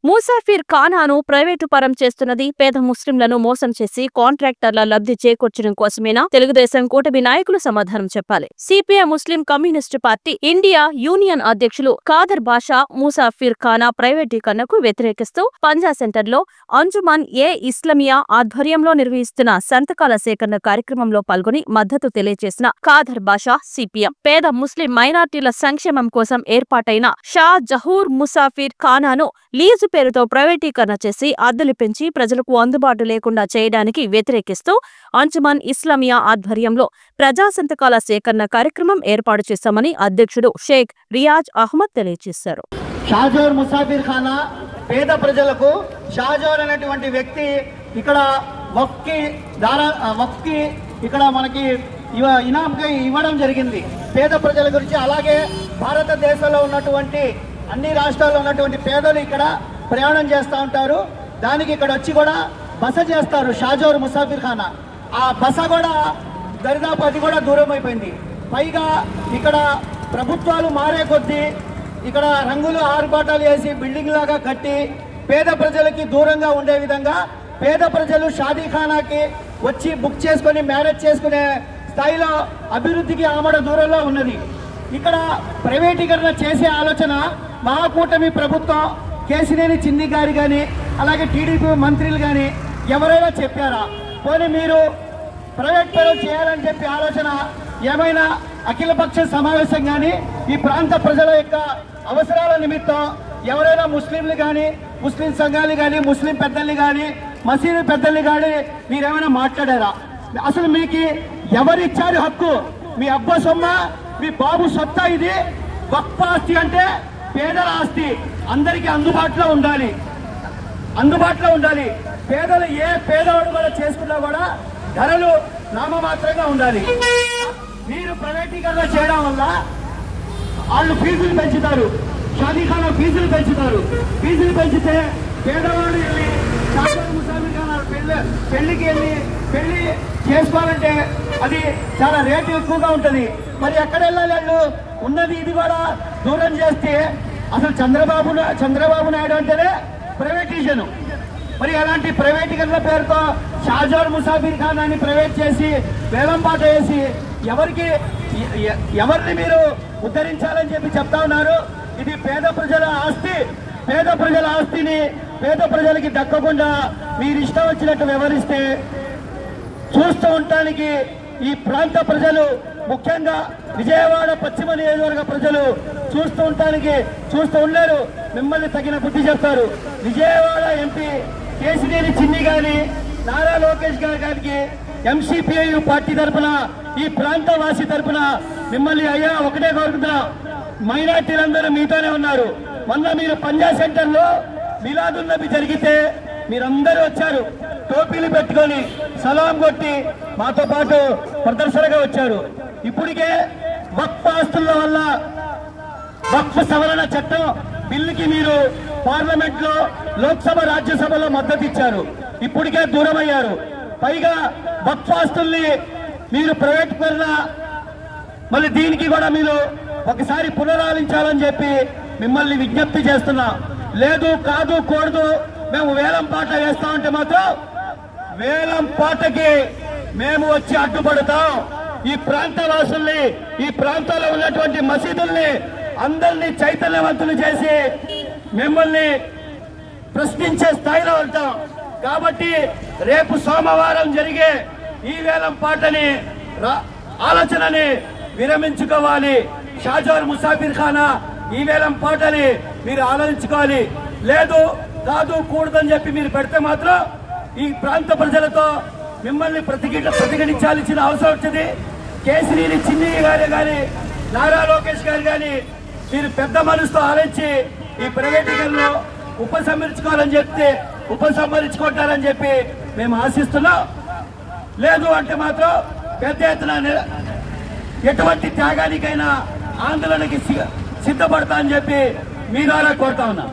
Musafir ఖానాను private పరం చేస్తున్నది పేద ముస్లింలను మోసం చేసి కాంట్రాక్టర్ల లబ్ధి చేకూర్చడం కోసమేనా? తెలుగుదేశం కూటమి నాయకులు సమాధానం చెప్పాలి. సిపిఐ ముస్లిం కమ్యూనిస్టు పార్టీ ఇండియా యూనియన్ అధ్యక్షులు ఖాదర్ బాషా ముసాఫిర్ ఖానా ప్రైవేటీకరణకు వ్యతిరేకిస్తూ పంజా సెంటర్లో అంజుమన్ ఏ ఇస్లామియా ఆధ్వర్యంలో నిర్వహిస్తున్న సంతకాల సేకరణ కార్యక్రమంలో పాల్గొని మద్దతు తెలియజేసిన ఖాదర్ బాషా సిపిఎం పేద ముస్లిం మైనార్టీల సంక్షేమం కోసం ఏర్పాటైన షా జహూర్ ముసాఫిర్ ఖానాను లీజు పేరుతో ప్రైవేటీకరణ చేసి అద్దెలు పెంచి ప్రజలకు అందుబాటు లేకుండా చేయడానికి వ్యతిరేకిస్తూ అంజుమన్ ఇస్లామియా ఆధ్వర్యంలో ప్రజా సంతకాల సేకరణ కార్యక్రమం ఏర్పాటు చేశామని అధ్యక్షుడు షేక్ రియాజ్ అహ్మద్ తెలియజేశారు. షాజోర్ ముసాఫిర్ ఖానా పేద ప్రజలకు షాజోర్ అనేటువంటి వ్యక్తి ఇక్కడ వక్ఫ్కి ఇక్కడ మనకి ఇనాంకి ఇవ్వడం జరిగింది పేద ప్రజల గురించి. అలాగే భారతదేశంలో ఉన్నటువంటి అన్ని రాష్ట్రాల్లో ఉన్నటువంటి పేదలు ఇక్కడ ప్రయాణం చేస్తూ ఉంటారు. దానికి ఇక్కడ వచ్చి కూడా బస చేస్తారు షాజోర్ ముసాఫిర్ ఖానా. ఆ బస కూడా దరిదాపు అది కూడా దూరం అయిపోయింది. పైగా ఇక్కడ ప్రభుత్వాలు మారే కొద్దీ ఇక్కడ రంగులు ఆరుబాటాలు వేసి బిల్డింగ్ లాగా కట్టి పేద ప్రజలకి దూరంగా ఉండే విధంగా పేద ప్రజలు షాదీఖానాకి వచ్చి బుక్ చేసుకొని మ్యారేజ్ చేసుకునే స్థాయిలో అభివృద్ధికి ఆమడ దూరంలో ఉన్నది. ఇక్కడ ప్రైవేటీకరణ చేసే ఆలోచన మహాకూటమి ప్రభుత్వం కేసినేని చిన్ని గారి కానీ అలాగే టీడీపీ మంత్రులు కానీ ఎవరైనా చెప్పారా? పోనీ మీరు ప్రైవేట్ పరం చేయాలని చెప్పి ఆలోచన ఏమైనా అఖిలపక్ష సమావేశం కానీ ఈ ప్రాంత ప్రజల యొక్క అవసరాల నిమిత్తం ఎవరైనా ముస్లింలు కానీ ముస్లిం సంఘాలు కానీ ముస్లిం పెద్దల్ని కానీ మసీదు పెద్దల్ని కానీ మీరేమైనా మాట్లాడారా? అసలు మీకు ఎవరిచ్చారు హక్కు? మీ అబ్బా సొమ్మ, మీ బాబు సొత్తా ఇది? వక్ఫ్ ఆస్తి అంటే పేదల ఆస్తి, అందరికీ అందుబాటులో ఉండాలి. పేదలు ఏ పేదవాడు కూడా చేసుకున్నా కూడా ధరలు నామమాత్రంగా ఉండాలి. మీరు ప్రైవేటీకరణ చేయడం వల్ల వాళ్ళు ఫీజులు పెంచుతారు, షాదీఖానా ఫీజులు పెంచితే పేదవాడు వెళ్ళి షాజోర్ ముసాఫిర్ ఖానా పెళ్లికి వెళ్ళి పెళ్లి చేసుకోవాలంటే అది చాలా రేటు ఎక్కువగా ఉంటుంది. మరి ఎక్కడ వెళ్ళాలి? వాళ్ళు ఉన్నది ఇది కూడా దూరం చేస్తే అసలు చంద్రబాబు నాయుడు అంటేనే ప్రైవేటీజను. మరి అలాంటి ప్రైవేటీకరణ పేరుతో షాజోర్ ముసాఫిర్ ఖానాని ప్రైవేట్ చేసి వేలంపాట వేసి ఎవరిని మీరు ఉద్ధరించాలని చెప్పి చెప్తా ఉన్నారు. ఇది పేద ప్రజల ఆస్తిని పేద ప్రజలకి దక్కకుండా మీరు ఇష్టం వచ్చినట్టు వ్యవహరిస్తే చూస్తూ ఉండటానికి ఈ ప్రాంత ప్రజలు, ముఖ్యంగా విజయవాడ పశ్చిమ నియోజకవర్గ ప్రజలు చూస్తూ ఉండలేరు. మిమ్మల్ని తగిన బుద్ధి చెప్తారు. విజయవాడ ఎంపీ కేసినేని చిన్ని గాని నారా లోకేష్ గారికి ఎంసీపీఐ పార్టీ తరఫున ఈ ప్రాంత వాసి తరఫున మిమ్మల్ని అయ్యా ఒకటే కోరుకుంటున్నా, మైనార్టీలందరూ మీతోనే ఉన్నారు. మొన్న మీరు పంజా సెంటర్లో మిలాదున్ నబీ జరిగితే మీరందరూ వచ్చారు, టోపీలు పెట్టుకొని సలాం కొట్టి మాతో పాటు ప్రదర్శనగా వచ్చారు. ఇప్పటికే వక్ఫ్ ఆస్తుల వల్ల వక్ఫ్ సవరణ చట్టం బిల్లుకి మీరు పార్లమెంట్ లో, లోక్సభ, రాజ్యసభలో మద్దతు ఇచ్చారు. ఇప్పటికే దూరమయ్యారు. పైగా వక్ఫ్ ఆస్తుల్ని మీరు ప్రైవేట్ పరణ, మళ్ళీ దీనికి కూడా మీరు ఒకసారి పునరాలించాలని చెప్పి మిమ్మల్ని విజ్ఞప్తి చేస్తున్నా. లేదు, కాదు, కూడదు, మేము వేలం పాట వేస్తామంటే మాత్రం వేలం పాటకి మేము వచ్చి అడ్డుపడతాం. ఈ ప్రాంత వాసుల్ని, ఈ ప్రాంతాల్లో ఉన్నటువంటి మసీదుల్ని అందరినీ చైతన్యవంతులు చేసి మిమ్మల్ని ప్రశ్నించే స్థాయిలో ఉంటాం. కాబట్టి రేపు సోమవారం జరిగే ఈ వేలం పాటని ఆలోచనని విరమించుకోవాలి. షాజోర్ ముసాఫిర్ ఖానా ఈ వేలం పాటని మీరు ఆలోచించుకోవాలి. లేదు, కాదు, కూడదని చెప్పి మీరు పెడితే మాత్రం ఈ ప్రాంత ప్రజలతో మిమ్మల్ని ప్రతిఘటించాల్సిన అవసరం వచ్చింది. కేసినేని చిన్ని గారు కానీ నారా లోకేష్ గారు కానీ మీరు పెద్ద మనసుతో ఆలోచించి ఈ ప్రైవేటీకరణలో ఉపసంహరించుకుంటారని చెప్పి మేము ఆశిస్తున్నాం. లేదు అంటే మాత్రం పెద్ద ఎత్తున ఎటువంటి త్యాగానికైనా ఆందోళనకి సిద్ధపడతా అని చెప్పి మీ ద్వారా కోరుతా ఉన్నా.